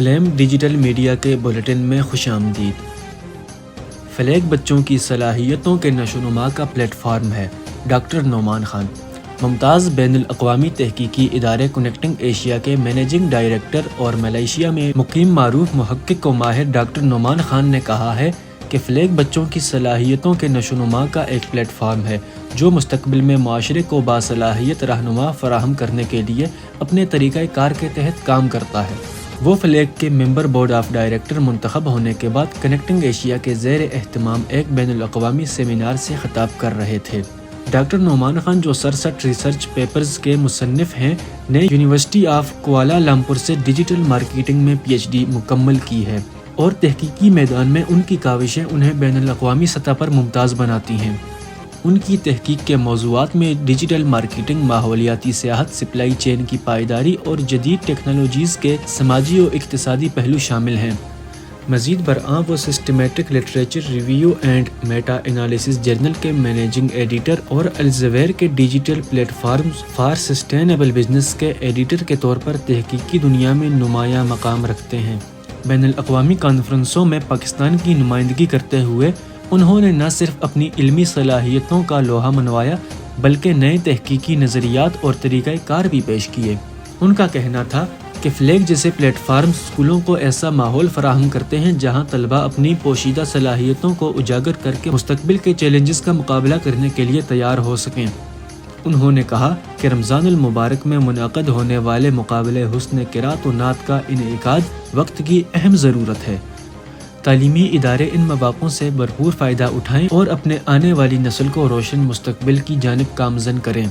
Flame digital media کے bulletin میں خوش آمدید۔ فلیگ بچوں کی صلاحیتوں کے نشو و نما کا پلیٹ فارم ہے۔ ڈاکٹر نعمان خان، ممتاز بین الاقوامی تحقیقی ادارے کنیکٹنگ ایشیا کے منیجنگ ڈائریکٹر اور ملائیشیا میں مقیم معروف محقق و ماہر ڈاکٹر نعمان خان نے کہا ہے کہ فلیگ بچوں کی صلاحیتوں کے نشو و نما کا ایک پلیٹ فارم ہے جو مستقبل میں معاشرے کو باصلاحیت رہنما فراہم کرنے کے لیے اپنے طریقہ کار کے تحت کام کرتا ہے۔ وہ فلیگ کے ممبر بورڈ آف ڈائریکٹر منتخب ہونے کے بعد کنیکٹنگ ایشیا کے زیر اہتمام ایک بین الاقوامی سیمینار سے خطاب کر رہے تھے۔ ڈاکٹر نعمان خان، جو 67 ریسرچ پیپرز کے مصنف ہیں، نے یونیورسٹی آف کوالالمپور سے ڈیجیٹل مارکیٹنگ میں PhD مکمل کی ہے اور تحقیقی میدان میں ان کی کاوشیں انہیں بین الاقوامی سطح پر ممتاز بناتی ہیں۔ ان کی تحقیق کے موضوعات میں ڈیجیٹل مارکیٹنگ، ماحولیاتی سیاحت، سپلائی چین کی پائیداری اور جدید ٹیکنالوجیز کے سماجی و اقتصادی پہلو شامل ہیں۔ مزید برآں وہ systematic literature review and meta analysis journal کے مینیجنگ ایڈیٹر اور الزویر کے digital platforms for sustainable business کے ایڈیٹر کے طور پر تحقیقی دنیا میں نمایاں مقام رکھتے ہیں۔ بین الاقوامی کانفرنسوں میں پاکستان کی نمائندگی کرتے ہوئے انہوں نے نہ صرف اپنی علمی صلاحیتوں کا لوہا منوایا بلکہ نئے تحقیقی نظریات اور طریقہ کار بھی پیش کیے۔ ان کا کہنا تھا کہ فلیگ جیسے پلیٹ فارم اسکولوں کو ایسا ماحول فراہم کرتے ہیں جہاں طلبہ اپنی پوشیدہ صلاحیتوں کو اجاگر کر کے مستقبل کے چیلنجز کا مقابلہ کرنے کے لیے تیار ہو سکیں۔ انہوں نے کہا کہ رمضان المبارک میں منعقد ہونے والے مقابلے حسن قرات و نعت کا انعقاد وقت کی اہم ضرورت ہے۔ تعلیمی ادارے ان مواقعوں سے بھرپور فائدہ اٹھائیں اور اپنے آنے والی نسل کو روشن مستقبل کی جانب گامزن کریں۔